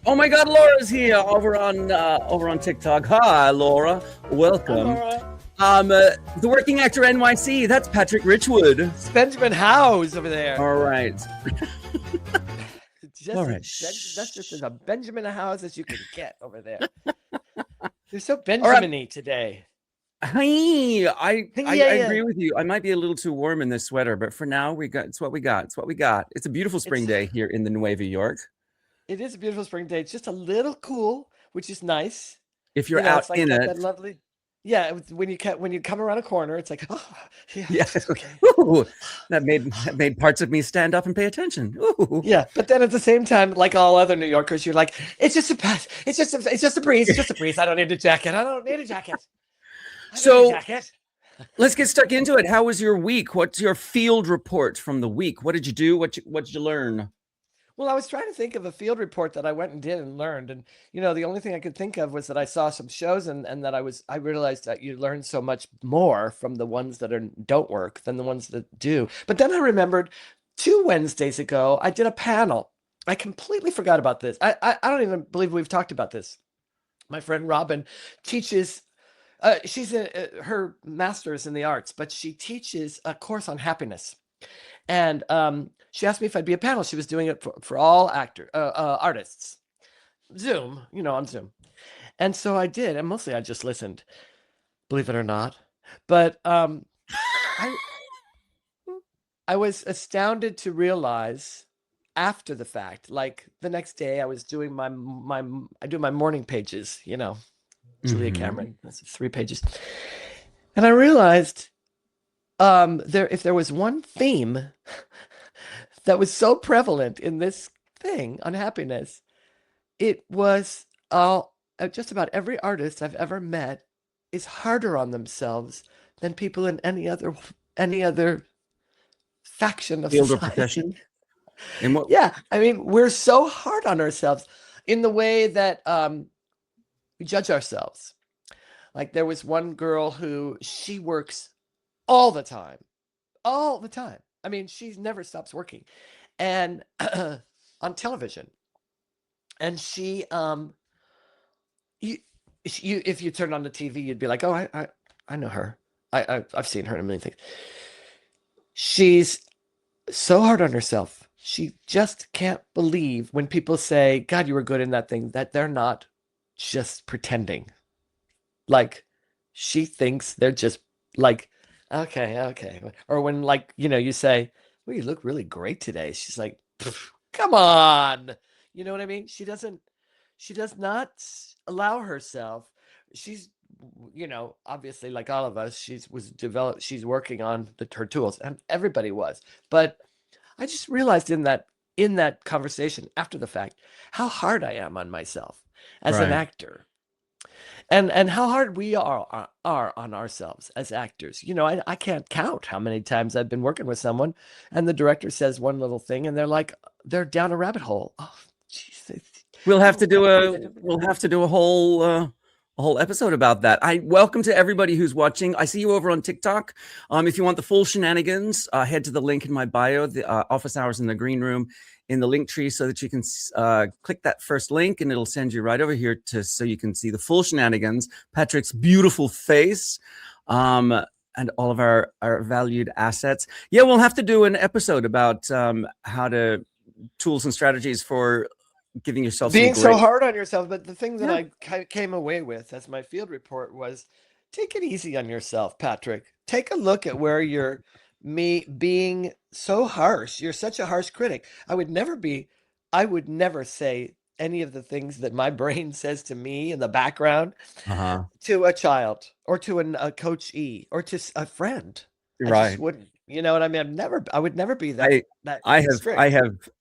Oh my God, Laura's here over on TikTok. Hi, Laura. Hi, Welcome. Laura. The Working Actor NYC. That's Patrick Richwood. It's Benjamin Howes over there. All right. Just All right. that's just as a Benjamin Howes as you can get over there. You're so All right. Benjamin-y today. Hi. I Yeah. agree with you. I might be a little too warm in this sweater, but for now, it's what we got. It's what we got. It's a beautiful spring day here in the Nueva York. It is a beautiful spring day. It's just a little cool, which is nice. If you're out it's like in got it. that lovely. Yeah, when you come around a corner, it's like, oh, yeah, Yes. okay. Ooh, that made parts of me stand up and pay attention. Ooh. Yeah, but then at the same time, like all other New Yorkers, you're like, it's just a breeze. It's just a breeze. I don't need a jacket. I don't need a jacket. So let's get stuck into it. How was your week? What's your field report from the week? What did you do? What did you learn? Well, I was trying to think of a field report that I went and did and learned. And, the only thing I could think of was that I saw some shows and that I realized that you learn so much more from the ones that don't work than the ones that do. But then I remembered 2 Wednesdays ago, I did a panel. I completely forgot about this. I don't even believe we've talked about this. My friend Robin teaches, she's her master's in the arts, but she teaches a course on happiness. And she asked me if I'd be a panel. She was doing it for all artists. Zoom, on Zoom. And so I did. And mostly I just listened, believe it or not. But I was astounded to realize after the fact, like the next day I was doing I do my morning pages, Julia Cameron, that's 3 pages. And I realized if there was one theme that was so prevalent in this thing on happiness, it was just about every artist I've ever met is harder on themselves than people in any other faction of Field or society. profession? And what? Yeah, I mean, we're so hard on ourselves in the way that we judge ourselves. Like there was one girl who she works all the time. I mean, she never stops working, and on television. And she, if you turn on the TV, you'd be like, oh, I know her. I've seen her in a million things. She's so hard on herself. She just can't believe when people say, God, you were good in that thing, that they're not just pretending. Like she thinks they're just like, okay. Or when you say, well, you look really great today. She's like, come on. You know what I mean? She does not allow herself. She's, obviously like all of us, she's working on her tools, and everybody was. But I just realized in that conversation after the fact, how hard I am on myself as an actor. And how hard we are on ourselves as actors. I can't count how many times I've been working with someone and the director says one little thing and they're down a rabbit hole. Oh, geez. We'll have to do a whole episode about that. I welcome to everybody who's watching. I see you over on TikTok. If you want the full shenanigans, head to the link in my bio, the office hours in the green room, in the link tree, so that you can click that first link and it'll send you right over here so you can see the full shenanigans, Patrick's beautiful face, and all of our valued assets. Yeah, we'll have to do an episode about tools and strategies for giving yourself being so hard on yourself. But the thing that I came away with as my field report was, take it easy on yourself, Patrick. Take a look at where you're being so harsh. You're such a harsh critic. I would never say any of the things that my brain says to me in the background to a child or to a coachee or to a friend. Right. I just wouldn't. You know what I mean? I would never be that.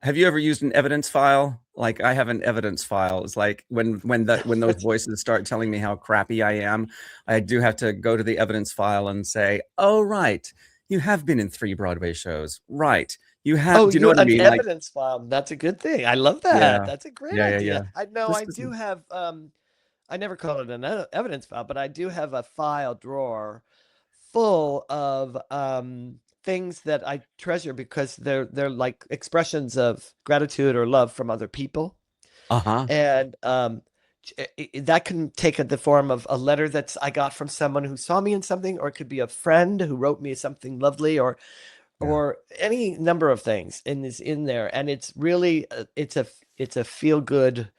Have you ever used an evidence file? Like I have an evidence file. It's like when those voices start telling me how crappy I am, I do have to go to the evidence file and say, oh, right. You have been in 3 Broadway shows. Right. You have, do you know what I mean? An evidence file. That's a good thing. I love that. Yeah. That's a great idea. Yeah. I know I do have, I never call it an evidence file, but I do have a file drawer full of things that I treasure because they're like expressions of gratitude or love from other people. Uh-huh. And that can take the form of a letter that I got from someone who saw me in something, or it could be a friend who wrote me something lovely, or any number of things in there. And it's really it's a feel good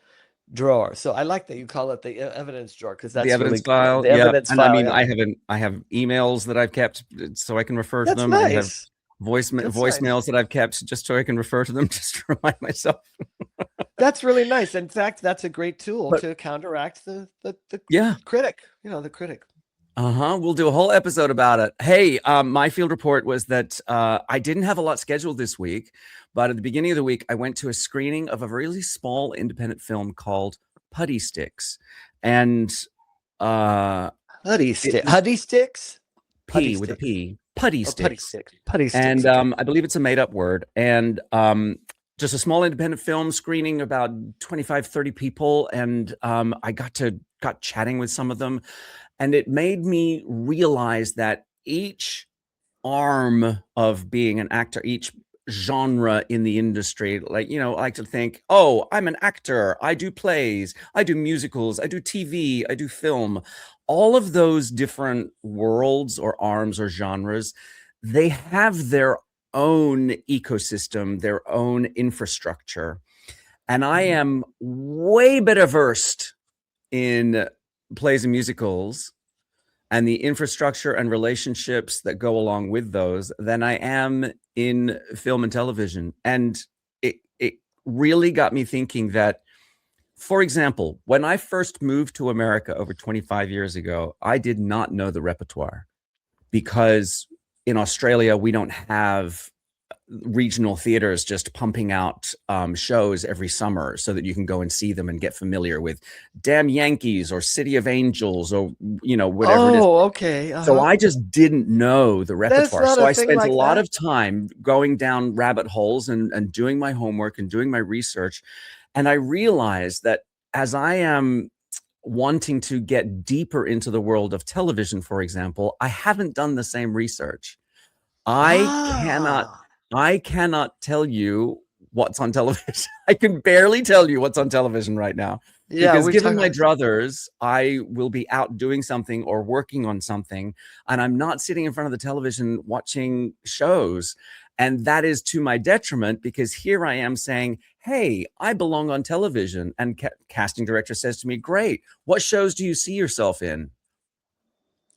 drawer. So I like that you call it the evidence drawer, because that's The evidence really cool. file. The Yeah. evidence And file. I mean, Yeah. I have emails that I've kept so I can refer to That's them. I have nice. That's nice. voicemails that I've kept just so I can refer to them, just to remind myself. That's really nice. In fact, that's a great tool But- to counteract the Yeah. critic. The critic. We'll do a whole episode about it. Hey, my field report was that I didn't have a lot scheduled this week, but at the beginning of the week, I went to a screening of a really small independent film called Putty Sticks. And Putty sticks? P with a P. Putty Sticks. Putty sticks. Putty sticks. And okay. I believe it's a made-up word. And just a small independent film screening, about 25, 30 people. And I got chatting with some of them. And it made me realize that each arm of being an actor, each genre in the industry, like, I like to think, oh, I'm an actor. I do plays. I do musicals. I do TV. I do film. All of those different worlds or arms or genres, they have their own ecosystem, their own infrastructure. And I am way better versed in plays and musicals and the infrastructure and relationships that go along with those than I am in film and television. And it really got me thinking that, for example, when I first moved to America over 25 years ago, I did not know the repertoire, because in Australia, we don't have regional theaters just pumping out shows every summer so that you can go and see them and get familiar with Damn Yankees or City of Angels or whatever it is. Okay. So I just didn't know the repertoire. So I spent like a lot of time going down rabbit holes and doing my homework and doing my research. And I realized that as I am wanting to get deeper into the world of television, for example, I haven't done the same research. I cannot tell you what's on television. I can barely tell you what's on television right now. Yeah, because given my druthers, I will be out doing something or working on something, and I'm not sitting in front of the television watching shows. And that is to my detriment, because here I am saying, hey, I belong on television. And casting director says to me, great. What shows do you see yourself in?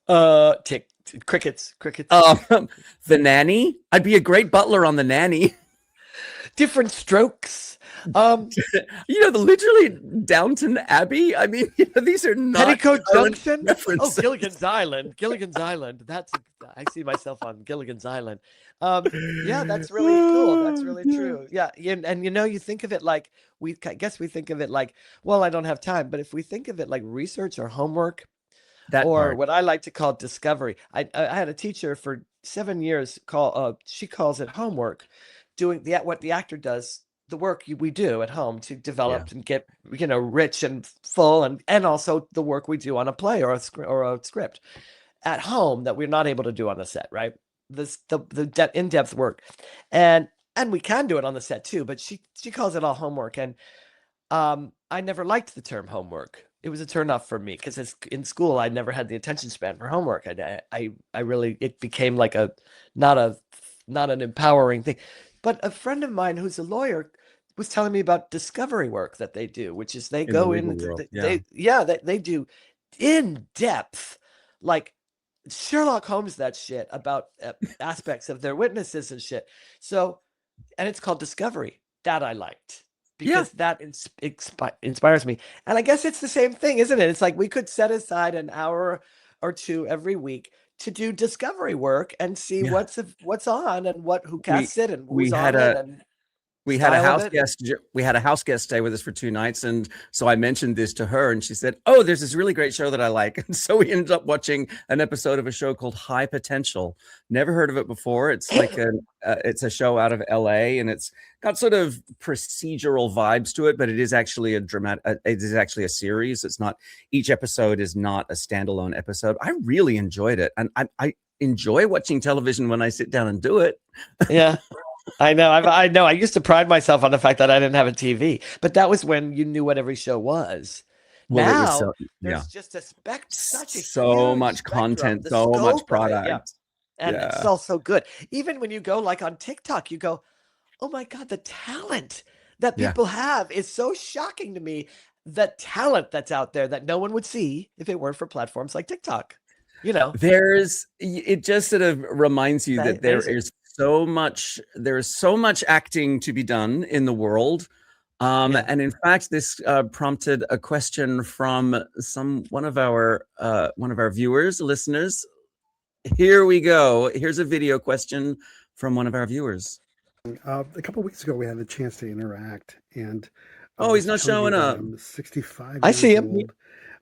Crickets. The Nanny. I'd be a great butler on The Nanny. Different Strokes. Literally Downton Abbey. I mean, these are not Petticoat Junction. references. Oh, Gilligan's Island. I see myself on Gilligan's Island. Yeah, that's really cool. That's really true. Yeah, and you think of it like I guess we think of it like, well, I don't have time. But if we think of it like research or homework, what I like to call discovery. I had a teacher for 7 years she calls it homework, doing what the actor does, the work we do at home to develop and get rich and full, and also the work we do on a play or a script at home that we're not able to do on the set, right? The in-depth work, and we can do it on the set too, but she calls it all homework. And I never liked the term homework. It was a turnoff for me, because in school I never had the attention span for homework. I really, it became like not an empowering thing. But a friend of mine who's a lawyer was telling me about discovery work that they do, which is they go in, they do in depth, like Sherlock Holmes, that shit about aspects of their witnesses and shit. So, and it's called discovery. That I liked, because that inspires me. And I guess it's the same thing, isn't it? It's like we could set aside an hour or two every week to do discovery work and see what's on and who casts it and who's on it. And we had a house guest. We had a house guest stay with us for 2 nights, and so I mentioned this to her, and she said, "Oh, there's this really great show that I like." And so we ended up watching an episode of a show called High Potential. Never heard of it before. It's like it's a show out of LA, and it's got sort of procedural vibes to it, but it is actually it is actually a series. It's not, each episode is not a standalone episode. I really enjoyed it, and I enjoy watching television when I sit down and do it. Yeah. I know. I know. I used to pride myself on the fact that I didn't have a TV, but that was when you knew what every show was. Well, it was Now so, yeah, there's just such a so huge much spectrum, content, the so much scope of it, yeah, product. and it's Yeah. all so good. Even when you go like on TikTok, you go, "Oh my God, the talent that Yeah. people have is so shocking to me." The talent that's out there that no one would see if it weren't for platforms like TikTok. You know, It just sort of reminds you that amazing. there's so much acting to be done in the world. Yeah. And in fact, this prompted a question from one of our viewers, listeners. Here we go. Here's a video question from one of our viewers. A couple of weeks ago, we had the chance to interact, and Oh, I he's was not telling you showing that up. I'm 65 I see years him. old.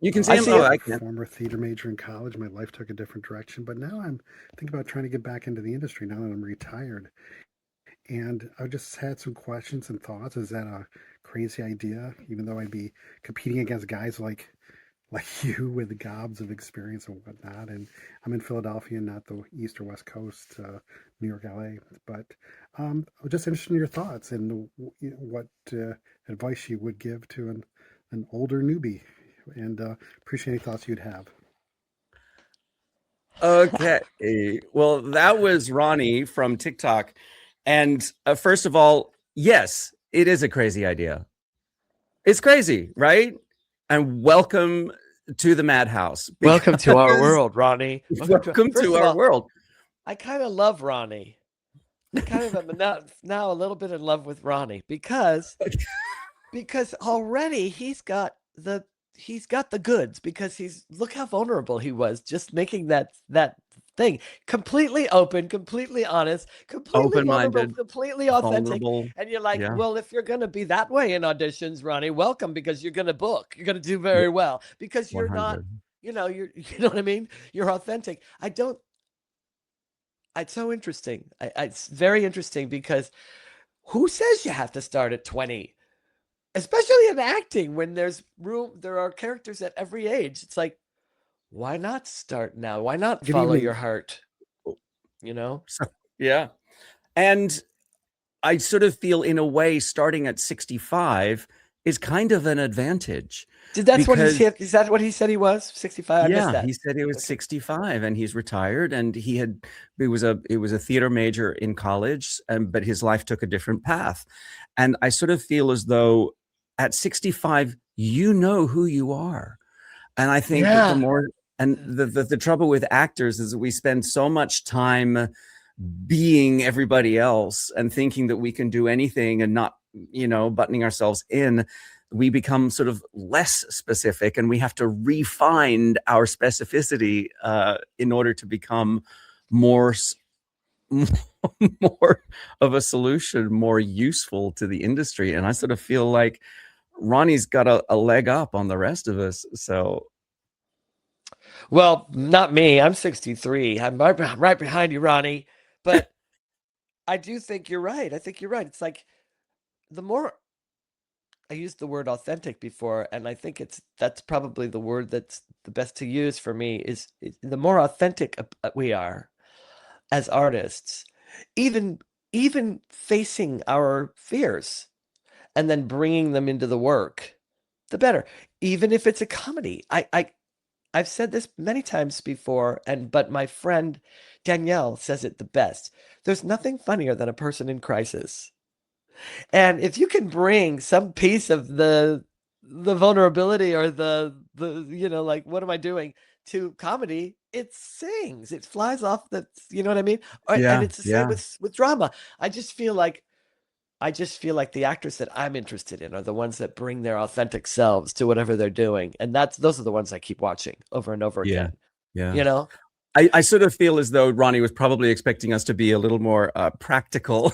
You can see I him. see Oh, him. I A can. former theater major in college. My life took a different direction, but now I'm thinking about trying to get back into the industry now that I'm retired. And I just had some questions and thoughts. Is that a crazy idea? Even though I'd be competing against guys like you with gobs of experience and whatnot. And I'm in Philadelphia, not the East or West Coast, New York, LA. But I'm just interested in your thoughts and what advice you would give to an older newbie. And appreciate any thoughts you'd have. Okay. Well, that was Ronnie from TikTok. And first of all, yes, it is a crazy idea. It's crazy, right? And welcome to the madhouse. Welcome to our world, Ronnie. Welcome First to of our all, world. I kind of love Ronnie. I kind of am now a little bit in love with Ronnie because already he's got the goods, because look how vulnerable he was just making that thing completely open, completely honest, completely vulnerable, Open-minded, completely authentic. vulnerable. And you're like, Yeah. well, if you're going to be that way in auditions, Ronnie, welcome, because you're going to book, you're going to do very well, because you're not, 100. you know what I mean? You're authentic. It's so interesting. It's very interesting, because who says you have to start at 20? Especially in acting, when there are characters at every age. It's like, why not start now? Why not Good follow evening. your heart? You know? Yeah. And I sort of feel, in a way, starting at 65 is kind of an advantage. That's what he Because said. Is that what he said he was? 65? I missed yeah, that. he said he was Okay. 65 and he's retired, and it was a theater major in college, but his life took a different path. And I sort of feel as though at 65, you know who you are. And I think that Yeah. the trouble with actors is that we spend so much time being everybody else and thinking that we can do anything and not, buttoning ourselves in. We become sort of less specific, and we have to refine our specificity in order to become more more of a solution, more useful to the industry. And I sort of feel like Ronnie's got a leg up on the rest of us. So, well, not me. I'm 63. I'm right behind you, Ronnie. But I do think you're right. I think you're right. It's like, the more I used the word authentic before, and I think that's probably the word that's the best to use for me, is the more authentic we are as artists, even facing our fears and then bringing them into the work, the better. Even if it's a comedy. I've said this many times before, but my friend Danielle says it the best. There's nothing funnier than a person in crisis. And if you can bring some piece of the vulnerability, or the like, what am I doing, to comedy, it sings, it flies off you know what I mean? And it's the same with drama. I just feel like the actors that I'm interested in are the ones that bring their authentic selves to whatever they're doing. And those are the ones I keep watching over and over again. yeah. I sort of feel as though Ronnie was probably expecting us to be a little more practical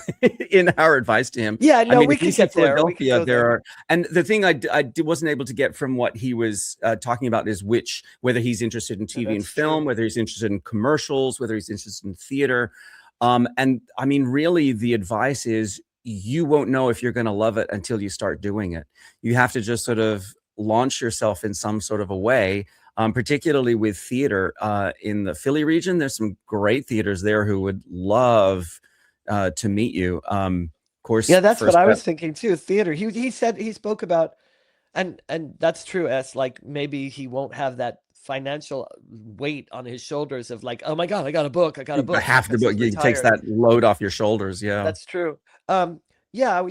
in our advice to him. Yeah, no, we if you could see get there. We could Philadelphia, go there. and the thing I wasn't able to get from what he was talking about is whether he's interested in TV and film, whether he's interested in commercials, whether he's interested in theater. And I mean, really, the advice is, you won't know if you're going to love it until you start doing it. You have to just sort of launch yourself in some sort of a way. Particularly with theater in the Philly region, there's some great theaters there who would love to meet you. Of course, Yeah, that's what first I step. was thinking too. Theater. He said he spoke about, and that's true. As like maybe he won't have that financial weight on his shoulders of like, oh my God, I got a book, I got a You book have to, because he's it takes retired. that load off your shoulders. Yeah. That's true. Yeah,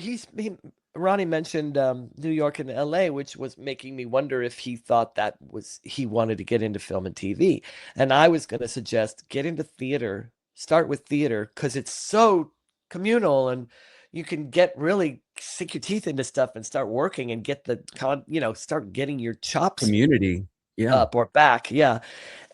Ronnie mentioned New York and LA, which was making me wonder if he thought that was he wanted to get into film and TV. And I was going to suggest get into theater, start with theater because it's so communal and you can get really sink your teeth into stuff and start working and get start getting your chops Community. Yeah. up or back. Yeah.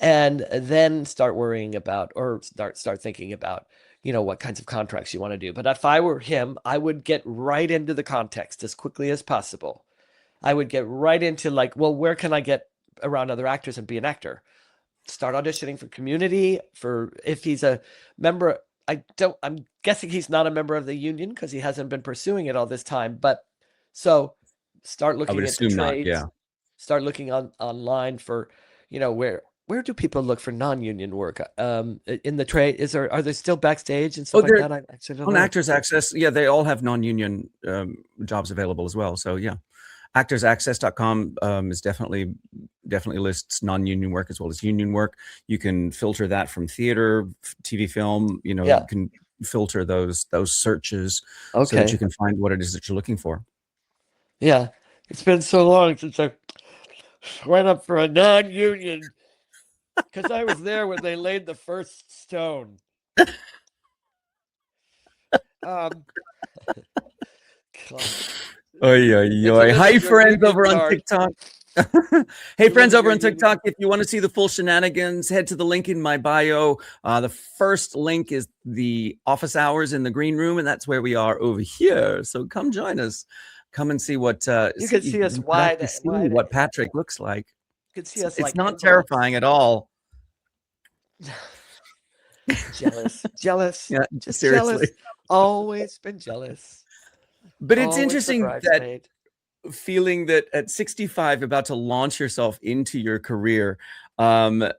And then start worrying about or start thinking about what kinds of contracts you want to do. But if I were him, I would get right into the context as quickly as possible. I would get right into like, well, where can I get around other actors and be an actor? Start auditioning for Community, for if he's a member. I'm guessing he's not a member of the union because he hasn't been pursuing it all this time. But so start I looking would at the assume not. trades. Yeah. Start looking online for, where do people look for non-union work? In the trade, are there still backstage and stuff like that? I actually don't On know. Actors Access, yeah, they all have non-union jobs available as well. So yeah, actorsaccess.com is definitely lists non-union work as well as union work. You can filter that from theater, TV, film. You can filter those searches so that you can find what it is that you're looking for. Yeah, it's been so long since I went up for a non-union because I was there when they laid the first stone. Hi, friends over on TikTok. Hey, friends over on TikTok, if you want to see the full shenanigans, head to the link in my bio. The first link is the office hours in the green room, and that's where we are over here. So come join us. Come and see what you can see us wide. What Patrick looks like. You can see us. It's not terrifying at all. Jealous. Yeah, just seriously. jealous. Always been jealous. But it's interesting that feeling that at 65, about to launch yourself into your career. I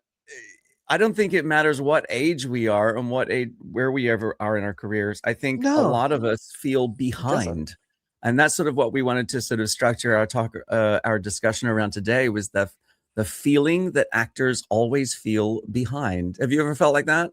don't think it matters what age we are and where we ever are in our careers. I think a lot of us feel behind. And that's sort of what we wanted to sort of structure our discussion around today, was the feeling that actors always feel behind. Have you ever felt like that?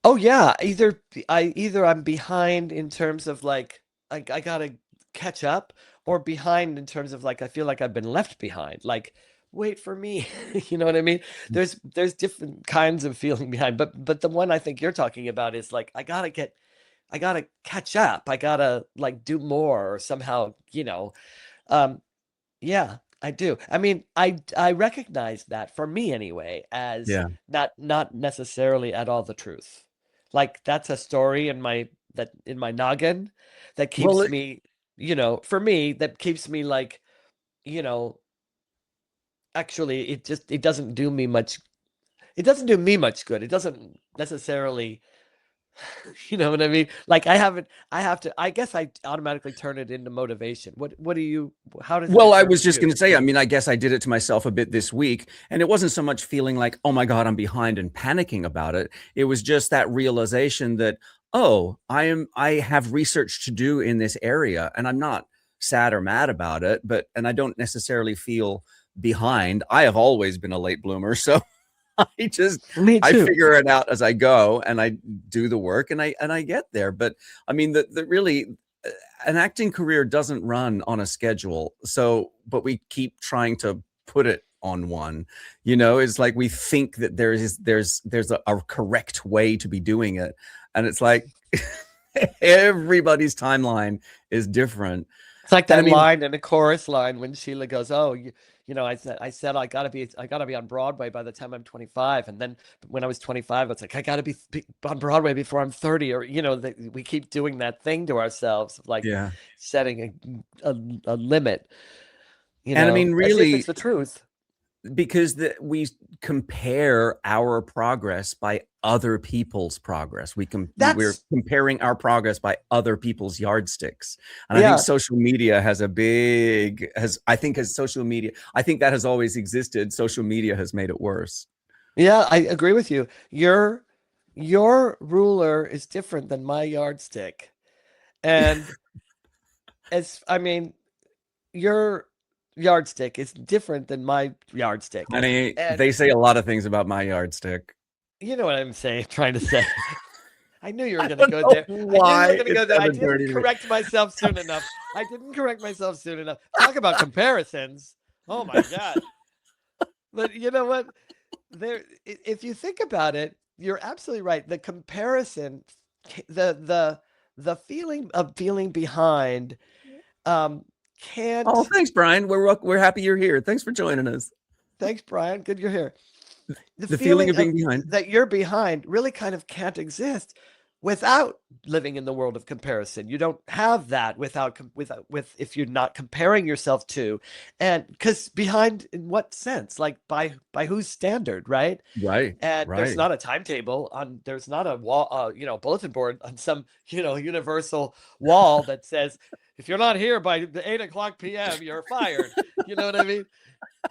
Oh yeah, either I'm behind in terms of like I gotta catch up, or behind in terms of like I feel like I've been left behind. Like, wait for me. You know what I mean? There's different kinds of feeling behind, but the one I think you're talking about is like I gotta catch up. I gotta like do more or somehow, yeah, I do. I mean, I recognize that for me anyway, as not necessarily at all the truth. Like that's a story in my noggin that keeps me, for me, that keeps me like, actually it doesn't do me much. It doesn't do me much good. It doesn't necessarily, you know what I mean? Like I guess I automatically turn it into motivation. How does Well, I was just going to say, I mean, I guess I did it to myself a bit this week, and it wasn't so much feeling like, oh my God, I'm behind and panicking about it. It was just that realization that, oh, I have research to do in this area, and I'm not sad or mad about it, and I don't necessarily feel behind. I have always been a late bloomer, so I figure it out as I go, and I do the work, and I get there. But I mean, the really, an acting career doesn't run on a schedule. So, but we keep trying to put it on one. It's like we think that there's a correct way to be doing it, and it's like everybody's timeline is different. It's like that line in the chorus line when Sheila goes, "Oh, I said I gotta be on Broadway by the time I'm 25," and then when I was 25, it's like I gotta be on Broadway before I'm 30, or we keep doing that thing to ourselves, like setting a limit. And I mean, really, as if it's the truth. Because we compare our progress by other people's progress. We're comparing our progress by other people's yardsticks. And I think social media I think that has always existed. Social media has made it worse. Yeah, I agree with you. Your your ruler is different than my yardstick. And your yardstick is different than my yardstick. Honey, And they say a lot of things about my yardstick. you know what I'm trying to say. I knew you were I going to don't go know there. why I knew you were going to go it's there. I 7:30 didn't to me. correct myself soon enough. Talk about comparisons. Oh my God. But you know what? If you think about it, you're absolutely right. The comparison, the feeling of feeling behind, can't. Oh, thanks, Brian. We're happy you're here. Thanks for joining us. Thanks, Brian. Good you're here. The feeling of being behind. That you're behind really kind of can't exist without living in the world of comparison. You don't have that if you're not comparing yourself to, and because behind in what sense? Like by whose standard, right? Right. And Right. there's not a timetable there's not a wall, bulletin board on some, universal wall that says, if you're not here by the 8:00 p.m., you're fired. You know what I mean?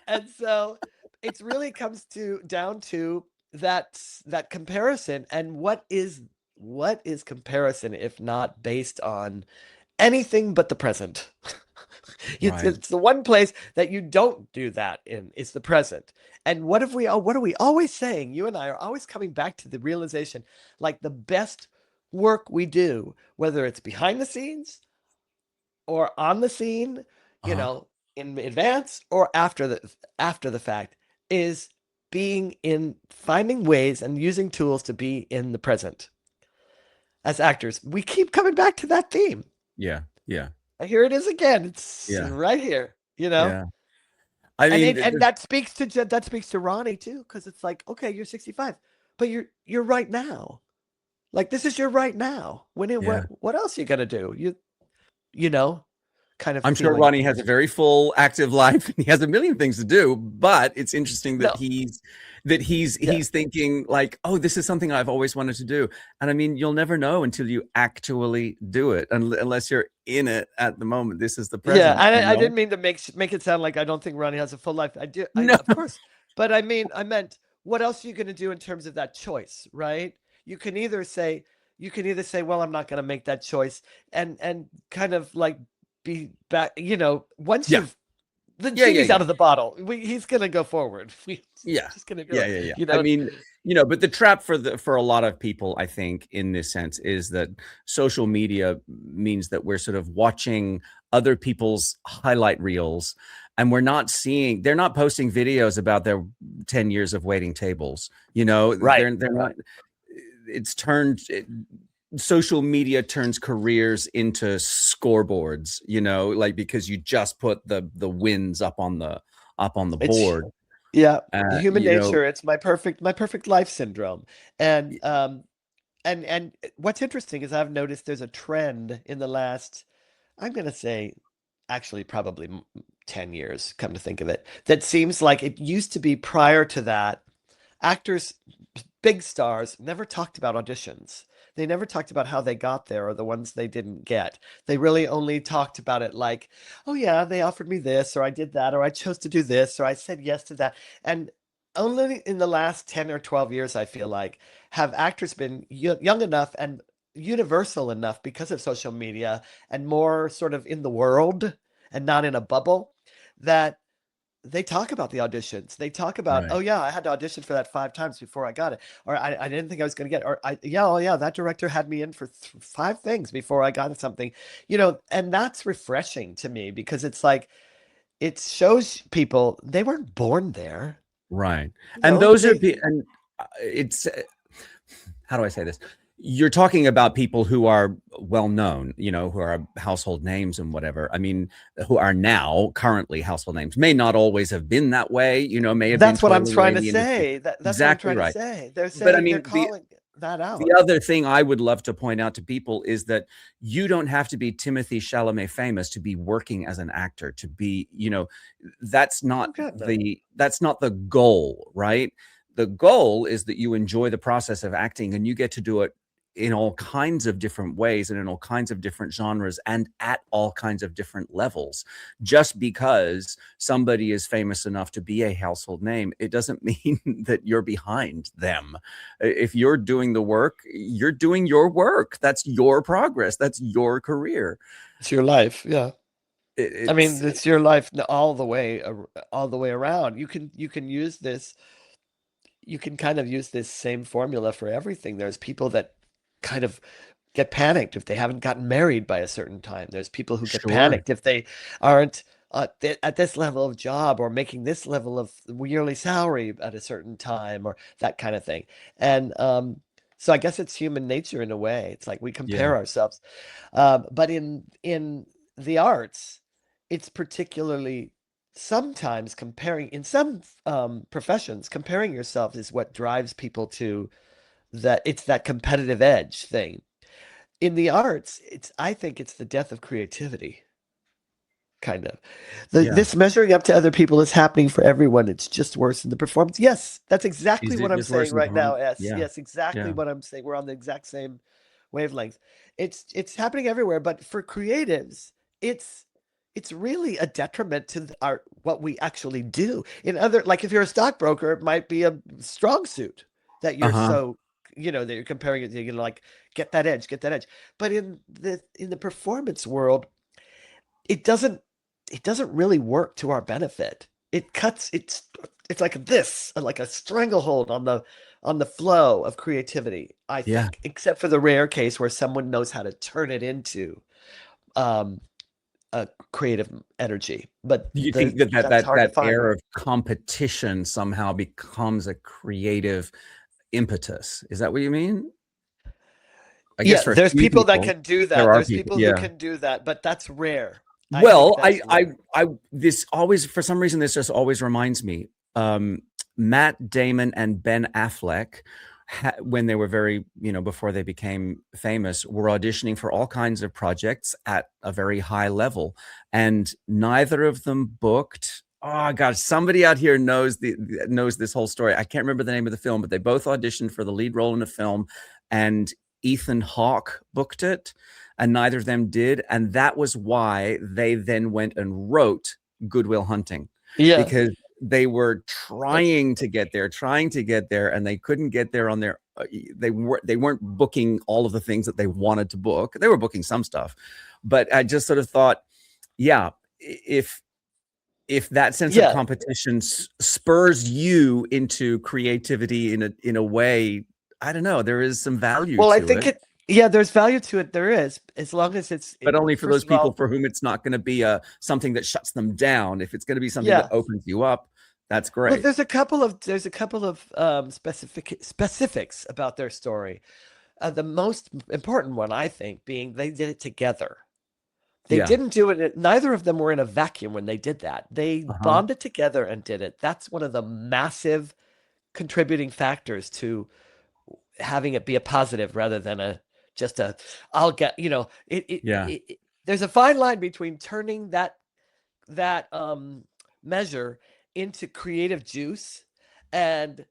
And so it really comes down to that comparison. And what is comparison if not based on anything but the present? Right. It's the one place that you don't do that in. It's the present. And what are we always saying? You and I are always coming back to the realization, like the best work we do, whether it's behind the scenes or on the scene, in advance or after the fact, is finding ways and using tools to be in the present. As actors, we keep coming back to that theme. Yeah. Yeah. Here it is again. It's right here, Yeah. I mean, and that speaks to Ronnie too, because it's like, okay, you're 65, but you're right now. Like, this is your right now. What else are you gonna do? Kind of. I'm sure Ronnie has a very full, active life, and he has a million things to do. But it's interesting that he's thinking like, oh, this is something I've always wanted to do. And I mean, you'll never know until you actually do it, unless you're in it at the moment. This is the present. Yeah, I didn't mean to make it sound like I don't think Ronnie has a full life. I do, no. Of course. But I meant, what else are you going to do in terms of that choice, right? You can either say, well, I'm not going to make that choice, and kind of like be back, once you've the genie's out of the bottle, he's gonna go forward. Just gonna go. I mean, but the trap for a lot of people, I think, in this sense, is that social media means that we're sort of watching other people's highlight reels, and they're not posting videos about their 10 years of waiting tables. Right? They're not. Social media turns careers into scoreboards, like, because you just put the wins up on the board. Human nature. It's my perfect life syndrome. And what's interesting is I've noticed there's a trend in the last, I'm going to say, actually probably 10 years, come to think of it, that seems like it used to be prior to that. Actors, big stars, never talked about auditions. They never talked about how they got there or the ones they didn't get. They really only talked about it like, oh yeah, they offered me this, or I did that, or I chose to do this, or I said yes to that. And only in the last 10 or 12 years, I feel like, have actors been young enough and universal enough because of social media and more sort of in the world and not in a bubble, that they talk about the auditions. They talk about, oh yeah, I had to audition for that 5 times before I got it. Or I didn't think I was going to get it. Or that director had me in for 5 things before I got something, and that's refreshing to me, because it's like, it shows people they weren't born there. Right. And it's, how do I say this? You're talking about people who are well known, who are household names and whatever. I mean, who are now currently household names. May not always have been that way, may have That's been. What I'm trying to say. That's exactly what I'm trying to say. They're saying, but I mean, they're calling that out. The other thing I would love to point out to people is that you don't have to be Timothée Chalamet famous to be working as an actor, to be, that's not the goal, right? The goal is that you enjoy the process of acting and you get to do it in all kinds of different ways and in all kinds of different genres and at all kinds of different levels. Just because somebody is famous enough to be a household name, it doesn't mean that you're behind them. If you're doing the work, you're doing your work. That's your progress. That's your career. It's your life. Yeah. I mean, It's it's your life all the way around. You can use this. You can kind of use this same formula for everything. There's people that kind of get panicked if they haven't gotten married by a certain time. There's people who get sure. panicked if they aren't at this level of job or making this level of yearly salary at a certain time or that kind of thing. And so I guess it's human nature in a way. It's like we compare ourselves. But in the arts, it's particularly sometimes comparing in some professions, comparing yourself is what drives people to that. It's that competitive edge thing. In the arts, I think it's the death of creativity. Kind of. This measuring up to other people is happening for everyone. It's just worse in the performance. Yes, that's exactly what I'm saying right now. Yes, exactly what I'm saying. We're on the exact same wavelength. It's happening everywhere, but for creatives, it's really a detriment to what we actually do. In other, like if you're a stockbroker, it might be a strong suit that you're so that you're comparing it to, like get that edge. But in the performance world, it doesn't really work to our benefit. It's like this, like a stranglehold on the flow of creativity, I think, except for the rare case where someone knows how to turn it into a creative energy. But do you think that hard to find. air of competition somehow becomes a creative impetus? Is that what you mean? I guess for there's people that people can do that. there are There's people who can do that, but that's rare. Well, this always, for some reason, this just always reminds me. Matt Damon and Ben Affleck, when they were very, before they became famous, were auditioning for all kinds of projects at a very high level, and neither of them booked. Oh God, somebody out here knows this whole story. I can't remember the name of the film, but they both auditioned for the lead role in a film, and Ethan Hawke booked it, and neither of them did. And that was why they then went and wrote Good Will Hunting. Yeah. Because they were trying to get there, and they couldn't get there on their. They weren't booking all of the things that they wanted to book. They were booking some stuff, but I just sort of thought, if that sense of competition spurs you into creativity in a way, I don't know, there is some value. Well, I think it. There's value to it. There is, as long as it's. But only for those people for whom it's not going to be something that shuts them down. If it's going to be something that opens you up, that's great. But there's a couple of specifics about their story. The most important one, I think, being they did it together. They didn't do it. Neither of them were in a vacuum when they did that. They bonded together and did it. That's one of the massive contributing factors to having it be a positive rather than I'll get, there's a fine line between turning that measure into creative juice and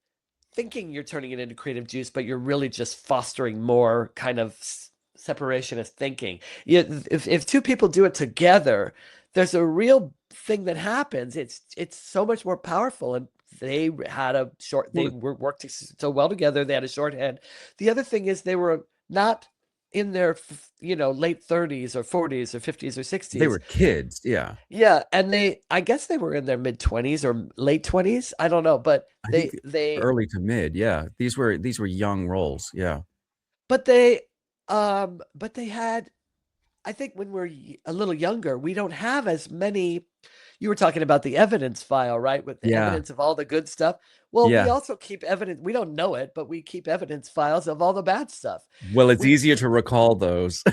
thinking you're turning it into creative juice, but you're really just fostering more kind of separationist thinking. If two people do it together, there's a real thing that happens. It's so much more powerful. And they had they were working so well together. They had a shorthand. The other thing is they were not in their, late 30s or 40s or 50s or 60s. They were kids. Yeah. Yeah. And I guess they were in their mid 20s or late 20s. I don't know, but they early to mid. Yeah. These were young roles. Yeah. But they had, I think when we're a little younger, we don't have as many. You were talking about the evidence file, right? With the evidence of all the good stuff. Well, we also keep evidence. We don't know it, but we keep evidence files of all the bad stuff. Well, it's easier to recall those.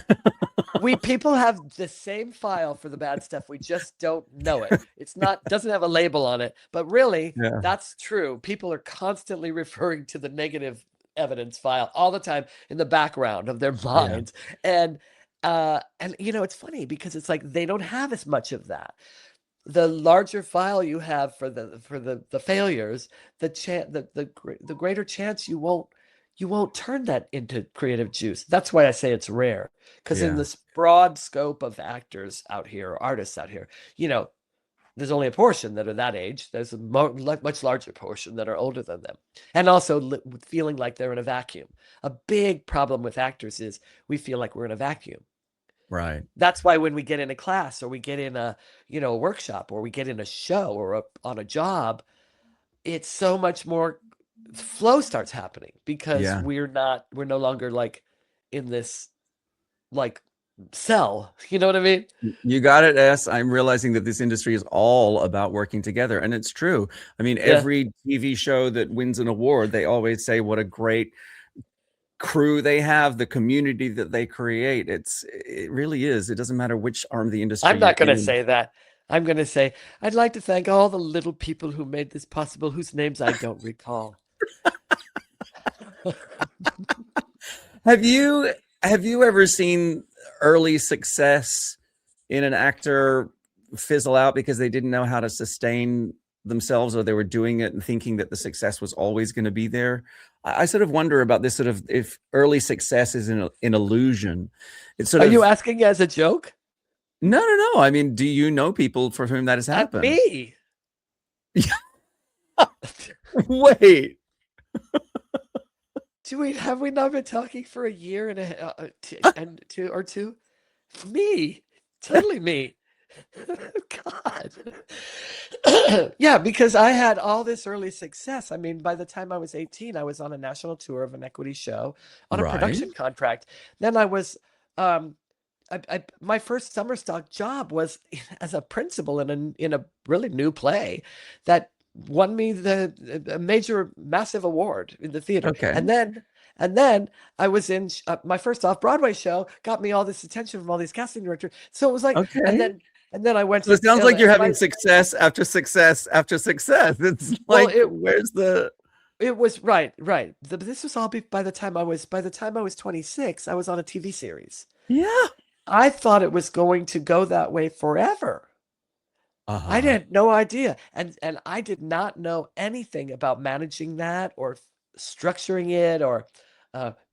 People have the same file for the bad stuff. We just don't know it. Doesn't have a label on it, but really that's true. People are constantly referring to the negative evidence file all the time in the background of their minds. And it's funny because it's like they don't have as much of that. The larger file you have for the failures, the greater chance you you won't turn that into creative juice. That's why I say it's rare, because in Yeah. this broad scope of actors out here, artists out here, there's only a portion that are that age. There's a much larger portion that are older than them, and also feeling like they're in a vacuum. A big problem with actors is we feel like we're in a vacuum. Right. That's why when we get in a class, or we get in a workshop, or we get in a show, or on a job, it's so much more flow starts happening, because Yeah. we're no longer like in this like cell. You know what I mean? You got it, S. I'm realizing that this industry is all about working together, and it's true. I mean, Yeah. every TV show that wins an award, they always say what a great crew they have, the community that they create. It really is. It doesn't matter which arm of the industry I'm not you're going to in. say that. I'm going to say, I'd like to thank all the little people who made this possible, whose names I don't recall. Have you ever seen early success in an actor fizzle out because they didn't know how to sustain themselves, or they were doing it and thinking that the success was always going to be there? I sort of wonder about this, sort of, if early success is an illusion. It's sort Are of. you asking as a joke? No. I mean, do you know people for whom that has At happened? me? Wait. Have we not been talking for a year and two? Me, totally me. God. Yeah, because I had all this early success. I mean, by the time I was 18, I was on a national tour of an equity show on a Right. production contract. Then I was, my first summer stock job was as a principal in a really new play that won me a major, massive award in the theater. Okay. And then I was in my first off-Broadway show, got me all this attention from all these casting directors. So it was like, Okay. and then I went So it to sounds like you're having my, success after success after success. It's Well, like, where's the? it was right. This was all by the time I was 26, I was on a TV series. Yeah. I thought it was going to go that way forever. I had no idea. And I did not know anything about managing that, or structuring it, or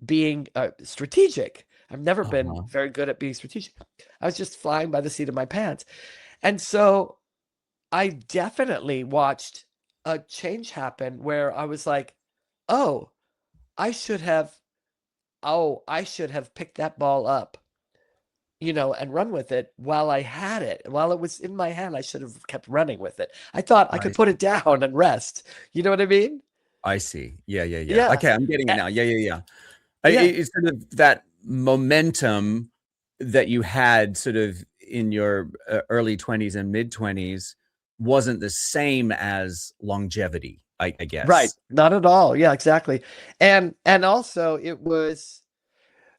being strategic. I've never been very good at being strategic. I was just flying by the seat of my pants. And so I definitely watched a change happen where I was like, oh, I should have picked that ball up, and run with it while I had it. While it was in my hand, I should have kept running with it. I thought I could put it down and rest. You know what I mean? I see. Yeah. Yeah. Okay, I'm getting it now. Yeah. Yeah. It's sort of that momentum that you had sort of in your early 20s and mid 20s wasn't the same as longevity, I guess. Right. Not at all. Yeah, exactly. And also it was,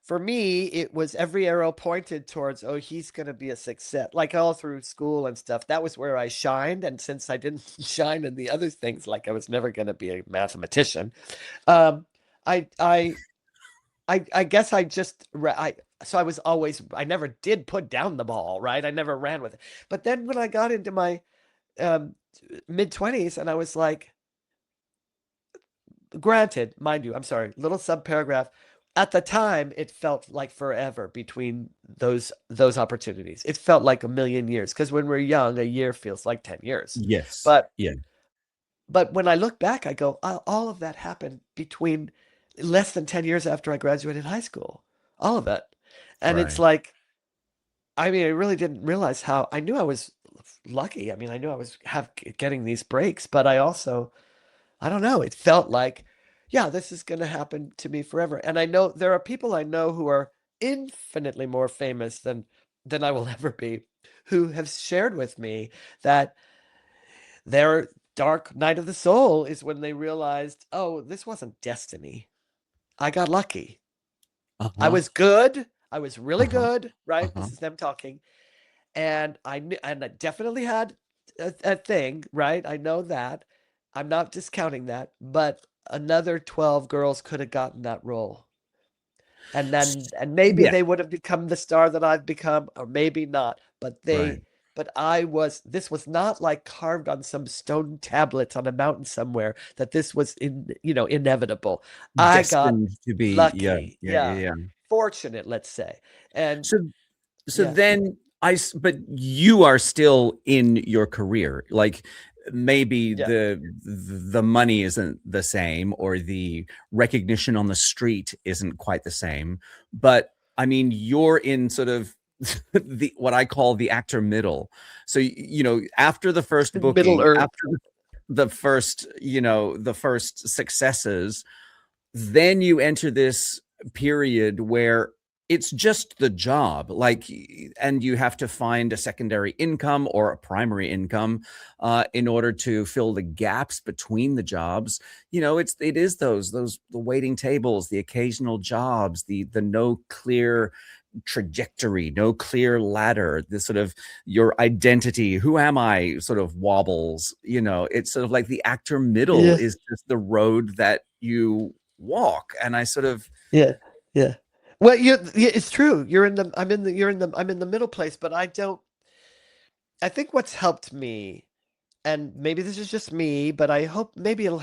for me, it was every arrow pointed towards, oh, he's going to be a success. Like all through school and stuff, that was where I shined. And since I didn't shine in the other things, like I was never going to be a mathematician, I guess so I was always, I never did put down the ball, right? I never ran with it. But then when I got into my mid-20s, and I was like, granted, mind you, I'm sorry, little subparagraph. At the time, it felt like forever between those opportunities. It felt like a million years, because when we're young, a year feels like 10 years. Yes. But yeah. But when I look back, I go, all of that happened between less than 10 years after I graduated high school. All of it. And it's like, I mean, I really didn't realize how, I knew I was lucky. I mean, I knew I was getting these breaks, but I also, I don't know, it felt like, yeah, this is going to happen to me forever. And I know there are people I know who are infinitely more famous than I will ever be, who have shared with me that their dark night of the soul is when they realized, oh, this wasn't destiny. I got lucky. I was good. I was really good, right? This is them talking. And I definitely had a thing, right? I know that. I'm not discounting that, but another 12 girls could have gotten that role. And maybe they would have become the star that I've become, or maybe not. But but this was not like carved on some stone tablets on a mountain somewhere, that this was inevitable. I got Destined to be, lucky. yeah. Fortunate, let's say. And So yeah, then but you are still in your career. Like maybe yeah. the money isn't the same, or the recognition on the street isn't quite the same. But I mean, you're in sort of the what I call the actor middle. So after the first Middle booking, Earth. after the first, the first successes, then you enter this period where it's just the job, like, and you have to find a secondary income or a primary income in order to fill the gaps between the jobs. It is the waiting tables, the occasional jobs, the no clear trajectory, no clear ladder, this sort of your identity, who am I, sort of wobbles. It's sort of like the actor middle is just the road that you walk. And I sort of yeah. Well, it's true. I'm in the middle place, but I think what's helped me, and maybe this is just me, but I hope maybe it's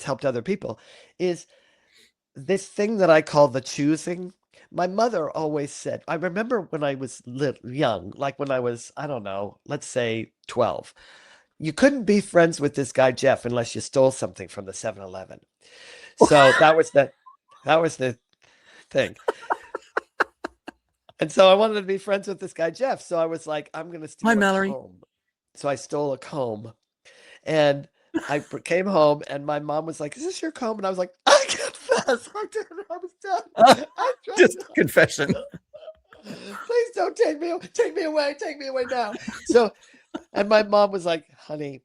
helped other people, is this thing that I call the choosing. My mother always said, I remember when I was young, like when I was, I don't know, let's say 12, you couldn't be friends with this guy, Jeff, unless you stole something from the 7-Eleven. So that was the thing. And so I wanted to be friends with this guy, Jeff. So I was like, I'm going to steal a comb. So I stole a comb, and I came home, and my mom was like, is this your comb? And I was like, I confess. I did it. I was done. just confession. Please don't take me away. Take me away now. So, and my mom was like, honey,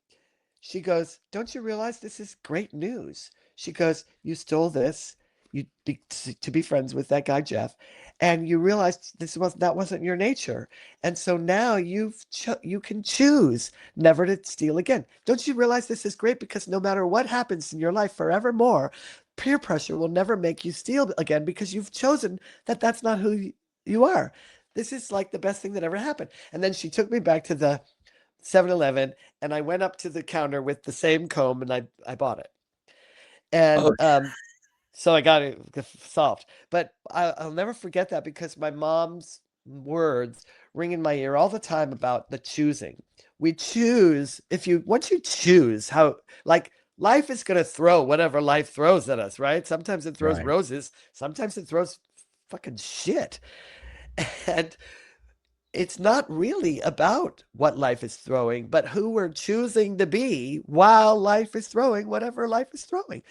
she goes, don't you realize this is great news? She goes, you stole this to be friends with that guy, Jeff, and you realized that wasn't your nature. And so now you can choose never to steal again. Don't you realize this is great? Because no matter what happens in your life forevermore, peer pressure will never make you steal again, because you've chosen that that's not who you are. This is like the best thing that ever happened. And then she took me back to the 7-Eleven, and I went up to the counter with the same comb, and I bought it. And so I got it solved. But I'll never forget that, because my mom's words ring in my ear all the time about the choosing. We choose. Once you choose how, like, life is going to throw whatever life throws at us, right? Sometimes it throws roses. Sometimes it throws fucking shit. And it's not really about what life is throwing, but who we're choosing to be while life is throwing whatever life is throwing.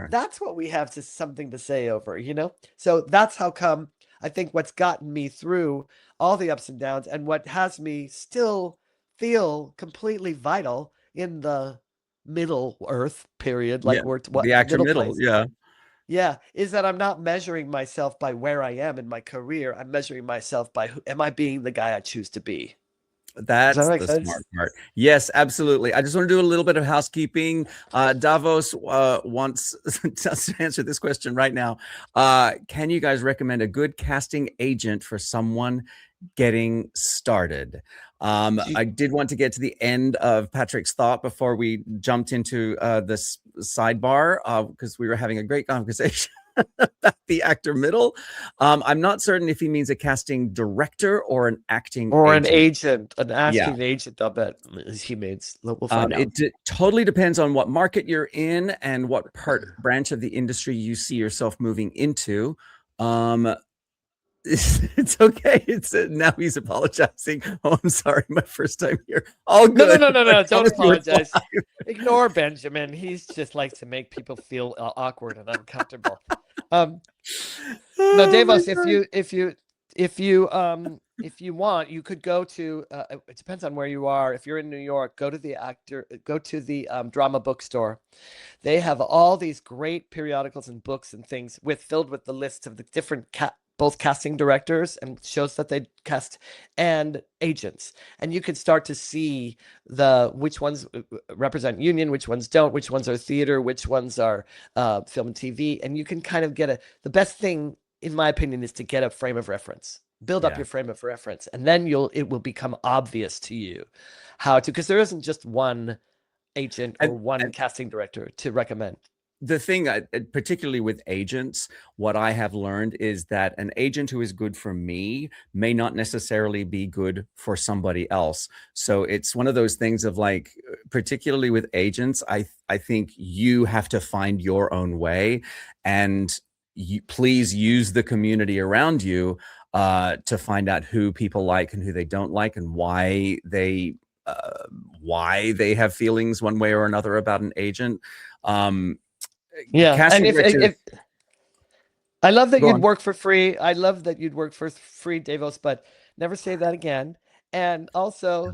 That's what we have something to say over, So that's how come I think what's gotten me through all the ups and downs, and what has me still feel completely vital in the middle earth period, like the actor middle, yeah, is that I'm not measuring myself by where I am in my career. I'm measuring myself by am I being the guy I choose to be? That's the smart part. Yes, absolutely. I just want to do a little bit of housekeeping. Davos wants to answer this question right now. Can you guys recommend a good casting agent for someone getting started? I did want to get to the end of Patrick's thought before we jumped into this sidebar, because we were having a great conversation about the actor middle. I'm not certain if he means a casting director or an acting agent. An acting agent. I'll bet he means. We'll find out. It totally depends on what market you're in and what branch of the industry you see yourself moving into. It's okay. Now he's apologizing. Oh, I'm sorry. My first time here. All good. No. Don't apologize. Ignore Benjamin. He's just likes to make people feel awkward and uncomfortable. No, Davos, if you want, you could go to. It depends on where you are. If you're in New York, go to the drama bookstore. They have all these great periodicals and books and things filled with the lists of the different both casting directors and shows that they cast and agents. And you can start to see which ones represent union, which ones don't, which ones are theater, which ones are film and TV. And you can kind of the best thing, in my opinion, is to get a frame of reference. build up Yeah. your frame of reference, and then it will become obvious to you how to, because it will become obvious to you how to, because there isn't just one agent or one casting director to recommend. The thing, particularly with agents, what I have learned is that an agent who is good for me may not necessarily be good for somebody else. So it's one of those things of like, particularly with agents, I think you have to find your own way, and you please use the community around you to find out who people like and who they don't like, and why they have feelings one way or another about an agent. Yeah, Casting and directors. if I love that Go you'd on. work for free. I love that you'd work for free, Davos, but never say that again. And also,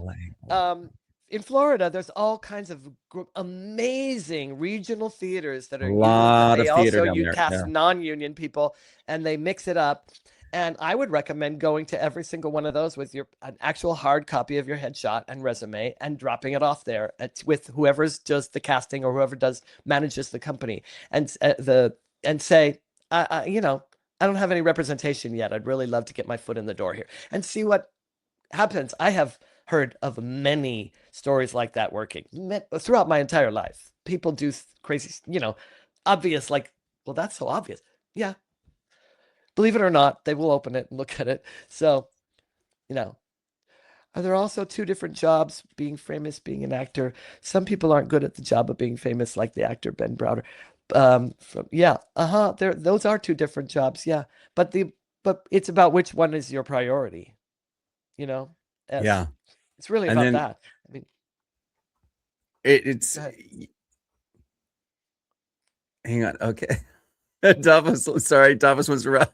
in Florida, there's all kinds of amazing regional theaters that A are, lot they of theater also down there. cast Yeah. non-union people, and they mix it up. And I would recommend going to every single one of those with an actual hard copy of your headshot and resume, and dropping it off there with whoever's does the casting or whoever manages the company, and say, I don't have any representation yet. I'd really love to get my foot in the door here and see what happens. I have heard of many stories like that working throughout my entire life. People do crazy, obvious, like, well, that's so obvious. Yeah. Believe it or not, they will open it and look at it. So, are there also two different jobs, being famous, being an actor? Some people aren't good at the job of being famous, like the actor Ben Browder. Those are two different jobs. Yeah. But it's about which one is your priority. Yeah. It's really And about then that. I mean, it's go ahead. hang on. Okay. Davos, sorry, Davos wants to wrap.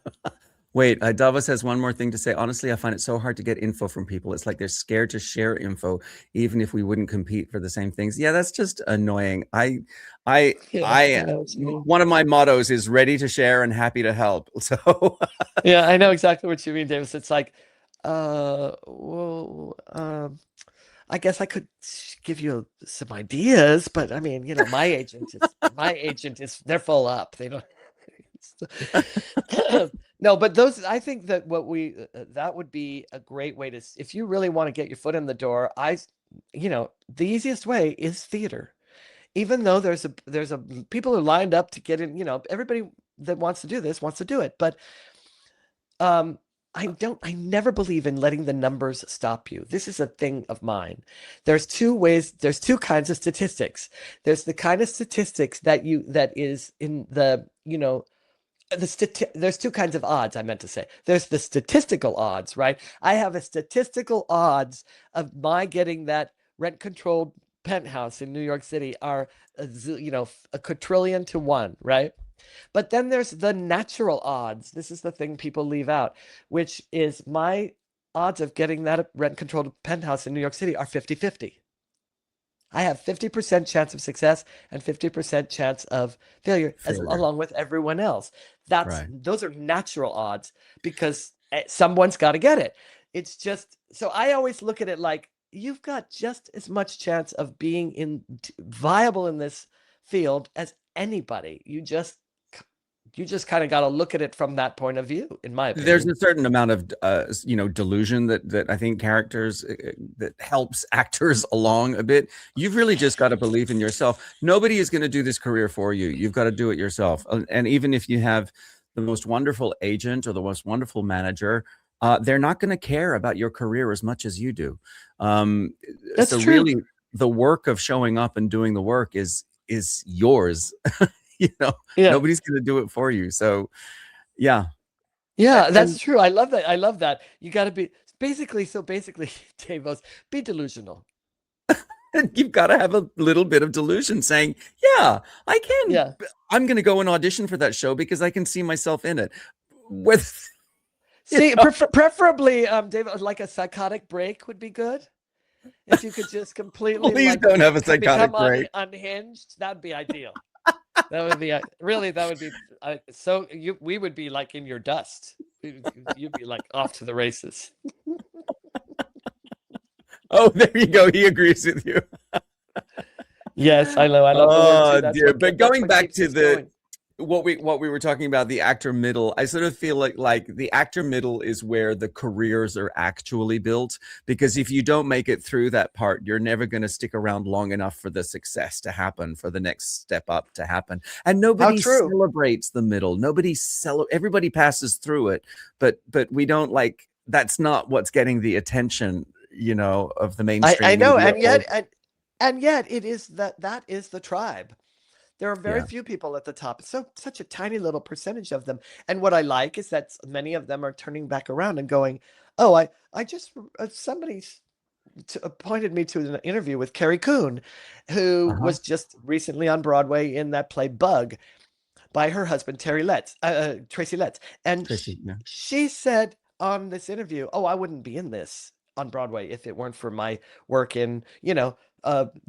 Wait, Davos has one more thing to say. Honestly, I find it so hard to get info from people. It's like they're scared to share info, even if we wouldn't compete for the same things. Yeah, that's just annoying. I know what you mean. One of my mottos is ready to share and happy to help. So Yeah, I know exactly what you mean, Davis. It's like, I guess I could give you some ideas, but I mean, my agent is they're full up. They don't. No, but I think that that would be a great way to, if you really want to get your foot in the door, the easiest way is theater. Even though there's people are lined up to get in, everybody that wants to do this wants to do it. But I never believe in letting the numbers stop you. This is a thing of mine. There's two kinds of statistics. There's the kind of statistics that is in the, there's two kinds of odds, I meant to say. There's the statistical odds, right? I have a statistical odds of my getting that rent-controlled penthouse in New York City are, a quadrillion to 1, right? But then there's the natural odds. This is the thing people leave out, which is my odds of getting that rent-controlled penthouse in New York City are 50-50. I have 50% chance of success and 50% chance of failure. Along with everyone else. Those are natural odds, because someone's got to get it. It's just, so I always look at it like, you've got just as much chance of being viable in this field as anybody. You just kind of got to look at it from that point of view, in my opinion. there's a certain amount of delusion that I think that helps actors along a bit. You've really just got to believe in yourself. Nobody is going to do this career for you. You've got to do it yourself. And even if you have the most wonderful agent or the most wonderful manager, they're not going to care about your career as much as you do. That's so true. Really, the work of showing up and doing the work is yours. Nobody's going to do it for you. So yeah, that's true. I love that. You got to be basically, Davos, be delusional. You've got to have a little bit of delusion, saying, yeah, I can. Yeah. I'm going to go and audition for that show because I can see myself in it. Preferably, David, like a psychotic break would be good. If you could just completely, Please don't have a psychotic break. Unhinged, that'd be ideal. That would be we would be like in your dust. You'd be like off to the races. Oh, there you go. He agrees with you. Yes, I know. I love the word too. Dear. But going back to what we were talking about, the actor middle, I sort of feel like the actor middle is where the careers are actually built, because if you don't make it through that part, you're never going to stick around long enough for the success to happen, for the next step up to happen. And nobody true. celebrates the middle. Everybody passes through it, but we don't, like, that's not what's getting the attention, you know, of the mainstream I know, media. and yet it is that is the tribe. There are very Yeah. few people at the top. It's such a tiny little percentage of them. And what I like is that many of them are turning back around and going, "Oh, I just somebody appointed me to an interview with Carrie Coon, who Uh-huh. was just recently on Broadway in that play Bug by her husband Tracy Letts, and Tracy, yeah. she said on this interview, "Oh, I wouldn't be in this on Broadway if it weren't for my work in,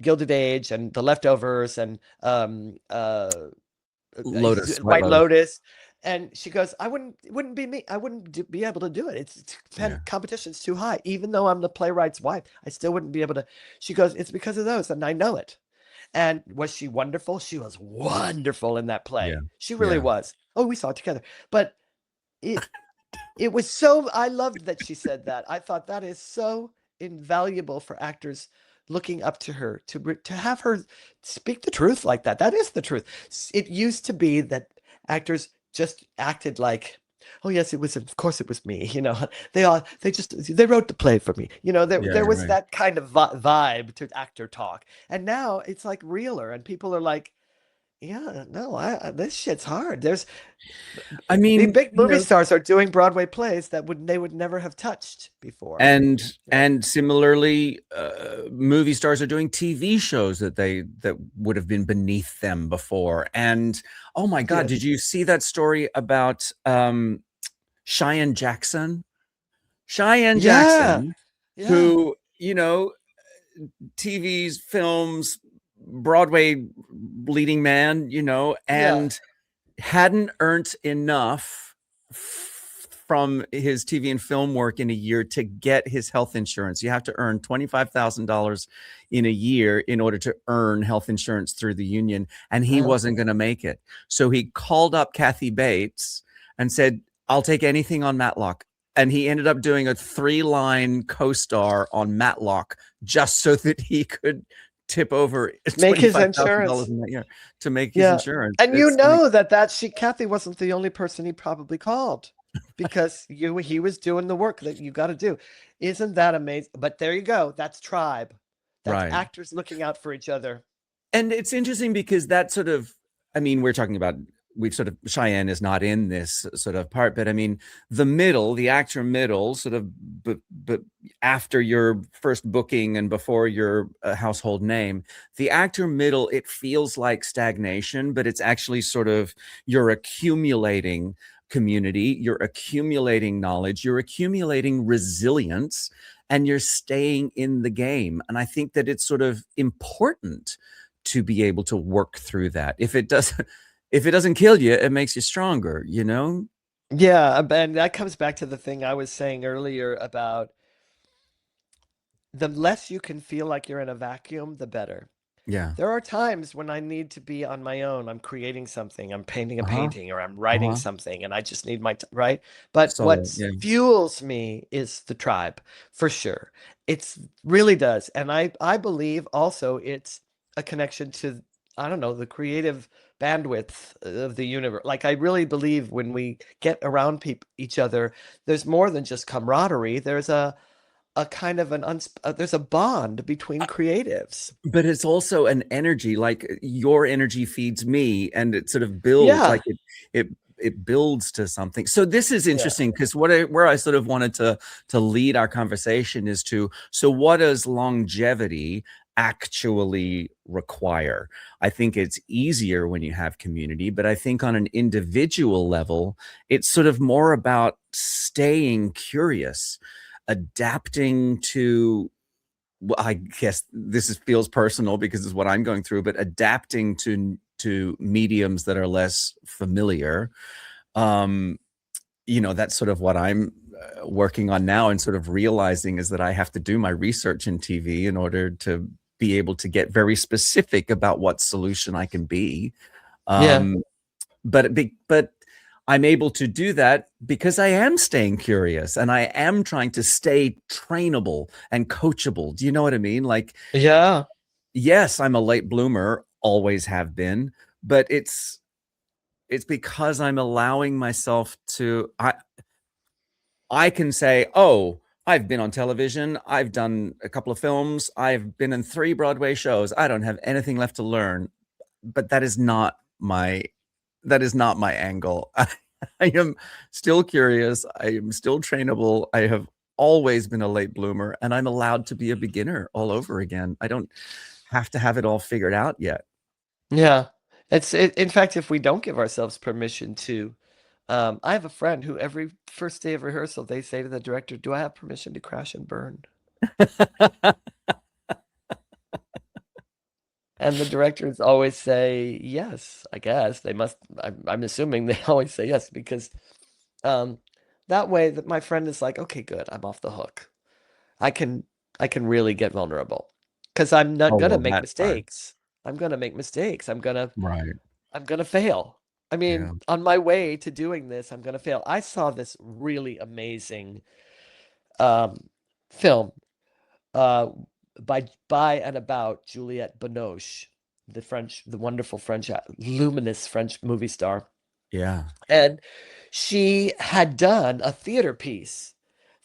Gilded Age and The Leftovers and White White Lotus. Lotus." And she goes, it wouldn't be me. I wouldn't be able to do it. Yeah. Competition's too high. Even though I'm the playwright's wife, I still wouldn't be able to. She goes, it's because of those, and I know it. And was she wonderful? She was wonderful in that play. Yeah. She really Yeah. was. Oh, we saw it together. But it was so, I loved that she said that. I thought that is so invaluable for actors looking up to her, to have her speak the truth like that. That is the truth. It used to be that actors just acted like, oh yes, of course it was me. They wrote the play for me. There was right. that kind of vibe to actor talk. And now it's like realer, and people are like, yeah, no, this shit's hard. The big movie stars are doing Broadway plays that they would never have touched before. And similarly, movie stars are doing TV shows that would have been beneath them before. And oh my God, did you see that story about Cheyenne Jackson? Jackson, who, TV's, films, Broadway leading man, and hadn't earned enough from his TV and film work in a year to get his health insurance. You have to earn $25,000 in a year in order to earn health insurance through the union. And he wasn't going to make it. So he called up Kathy Bates and said, I'll take anything on Matlock. And he ended up doing a 3-line co-star on Matlock just so that he could tip over make his insurance in that year to make his insurance. And Kathy wasn't the only person he probably called, because he was doing the work that you got to do. Isn't that amazing? But there you go. That's tribe. That's actors looking out for each other. And it's interesting because that sort of, we're talking about, Cheyenne is not in this sort of part, but the actor middle sort of, but after your first booking and before your household name, the actor middle, it feels like stagnation, but it's actually sort of, you're accumulating community, you're accumulating knowledge, you're accumulating resilience, and you're staying in the game. And I think that it's sort of important to be able to work through that. If it doesn't kill you, it makes you stronger, Yeah, and that comes back to the thing I was saying earlier about the less you can feel like you're in a vacuum, the better. Yeah. There are times when I need to be on my own. I'm creating something, I'm painting a painting, or I'm writing something, and I just need my right. But what fuels me is the tribe, for sure. It really does. And I believe also it's a connection to, I don't know, the creative bandwidth of the universe. Like, I really believe when we get around each other, there's more than just camaraderie. There's a kind of there's a bond between creatives. But it's also an energy, like your energy feeds me, and it sort of builds, like it builds to something. So this is interesting, because where I sort of wanted to lead our conversation is to, so what does longevity actually require? I think it's easier when you have community, but I think on an individual level, it's sort of more about staying curious, adapting to, well, I guess this feels personal because it's what I'm going through, but adapting to mediums that are less familiar. That's sort of what I'm working on now, and sort of realizing is that I have to do my research in TV in order to be able to get very specific about what solution I can be. but I'm able to do that because I am staying curious and I am trying to stay trainable and coachable. Do you know what I mean? Like, Yeah. yes, I'm a late bloomer, always have been, but it's because I'm allowing myself to, I can say, oh, I've been on television, I've done a couple of films, I've been in 3 Broadway shows, I don't have anything left to learn. But that is not my angle. I am still curious. I am still trainable. I have always been a late bloomer, and I'm allowed to be a beginner all over again. I don't have to have it all figured out yet. Yeah. In fact, if we don't give ourselves permission to, I have a friend who every first day of rehearsal, they say to the director, "Do I have permission to crash and burn?" And the directors always say yes, I guess. They must, I'm assuming they always say yes because that way that my friend is like, okay, good, I'm off the hook. I can really get vulnerable because I'm not Oh, gonna well, make that's fine. mistakes. I'm gonna make mistakes. I'm gonna Right. fail. I mean, Yeah. on my way to doing this, I'm gonna fail. I saw this really amazing film uh, by and about Juliette Binoche, the wonderful French, luminous French movie star. Yeah. And she had done a theater piece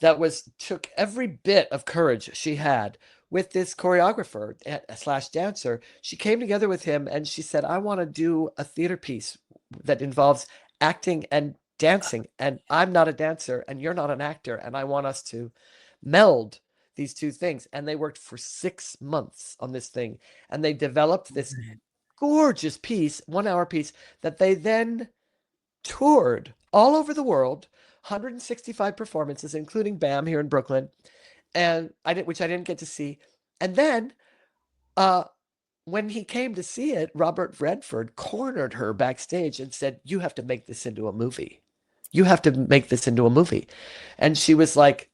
that took every bit of courage she had with this choreographer slash dancer. She came together with him and she said, I want to do a theater piece that involves acting and dancing. And I'm not a dancer and you're not an actor. And I want us to meld these two things. And they worked for 6 months on this thing. And they developed this gorgeous piece, 1-hour piece, that they then toured all over the world, 165 performances, including BAM here in Brooklyn, and which I didn't get to see. And then, when he came to see it, Robert Redford cornered her backstage and said, "You have to make this into a movie. You have to make this into a movie." And she was like,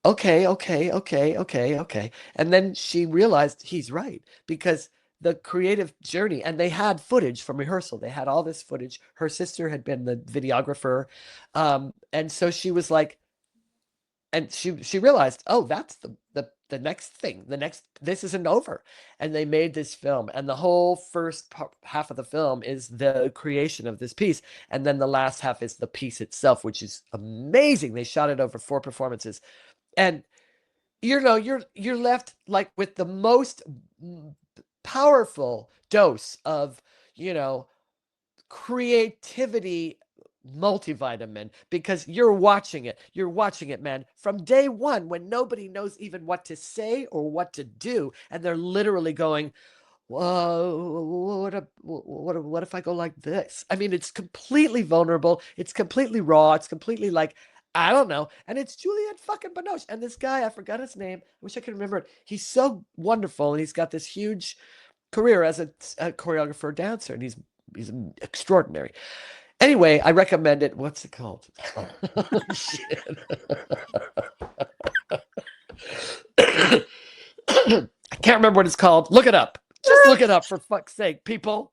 "Okay, okay, okay, okay, okay." And then she realized he's right because the creative journey, and they had footage from rehearsal. They had all this footage. Her sister had been the videographer. And so she was like, and she realized, oh, that's the next thing. This isn't over. And they made this film, and the whole first half of the film is the creation of this piece, and then the last half is the piece itself, which is amazing. They shot it over 4 performances, and you're left like with the most powerful dose of creativity multivitamin, because you're watching it, man, from day one, when nobody knows even what to say or what to do, and they're literally going, whoa, what if I go like this? I mean, it's completely vulnerable, it's completely raw, it's completely like, I don't know. And it's Juliette fucking Binoche. And this guy, I forgot his name. I wish I could remember it. He's so wonderful. And he's got this huge career as a choreographer, dancer. And he's extraordinary. Anyway, I recommend it. What's it called? Shit. I can't remember what it's called. Look it up. Just look it up, for fuck's sake, people.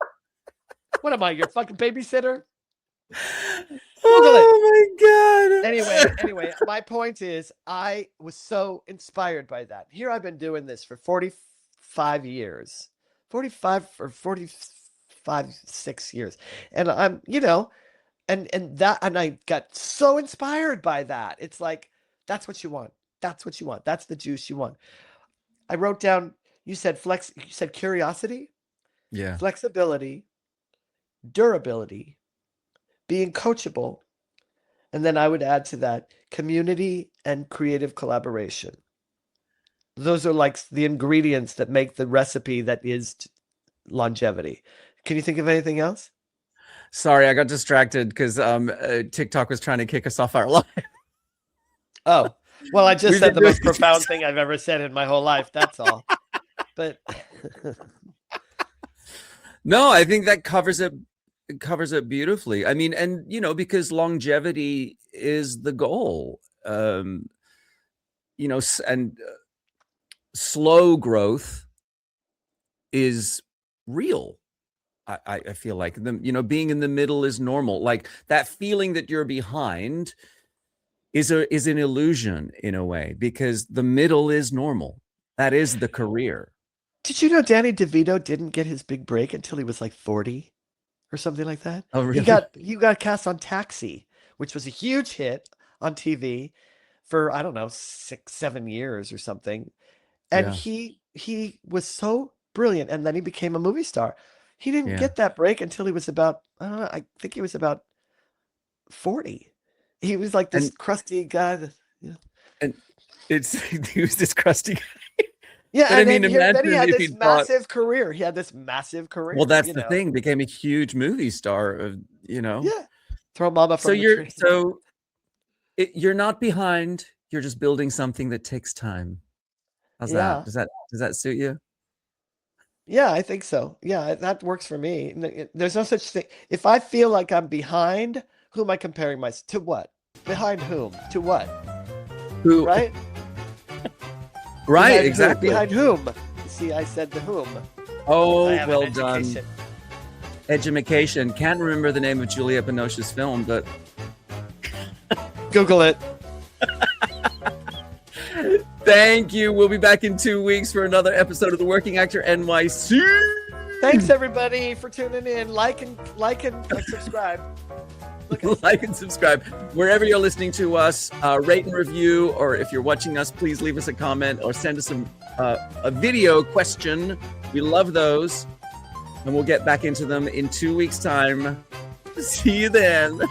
What am I, your fucking babysitter? Google it. Oh my God. Anyway, my point is, I was so inspired by that. Here I've been doing this for 45 years, 45 or 45, 6 years. And I'm, and I got so inspired by that. It's like, that's what you want. That's what you want. That's the juice you want. I wrote down, you said curiosity, Yeah. flexibility, durability, being coachable, and then I would add to that community and creative collaboration. Those are like the ingredients that make the recipe that is longevity. Can you think of anything else? Sorry, I got distracted because TikTok was trying to kick us off our live. Oh, well, I just We've said been the doing most profound thing I've ever said in my whole life. That's all. But no, I think that covers it beautifully. I mean, and because longevity is the goal. And slow growth is real. I feel like being in the middle is normal. Like that feeling that you're behind is an illusion in a way, because the middle is normal. That is the career. Did you know Danny DeVito didn't get his big break until he was like 40 or something like that? Oh, really? He got cast on Taxi, which was a huge hit on TV for, I don't know, 6-7 years or something. And Yeah. he was so brilliant, and then he became a movie star. He didn't Yeah. get that break until he was about, I don't know, I think he was about 40. He was like this crusty guy that, And he was this crusty guy. yeah, But and I mean, then he imagine had if this he thought, massive career. He had this massive career. well, that's the thing, became a huge movie star of, Yeah. Throw mama So from the tree. you're not behind, you're just building something that takes time. How's Yeah. that? Does that suit you? Yeah, I think so. Yeah, that works for me. There's no such thing. If I feel like I'm behind, who am I comparing myself to? What? Behind whom? To what? Who? Right? Right, Behind exactly. Behind whom? See, I said the whom. Oh, I have well an done. education. Education. Can't remember the name of Juliette Binoche's film, but Google it. thank you. We'll be back in 2 weeks for another episode of the Working Actor NYC. Thanks everybody for tuning in. Like and subscribe. Like and subscribe wherever you're listening to us. Rate and review, or if you're watching us, please leave us a comment or send us a video question. We love those, and we'll get back into them in 2 weeks' time. See you then.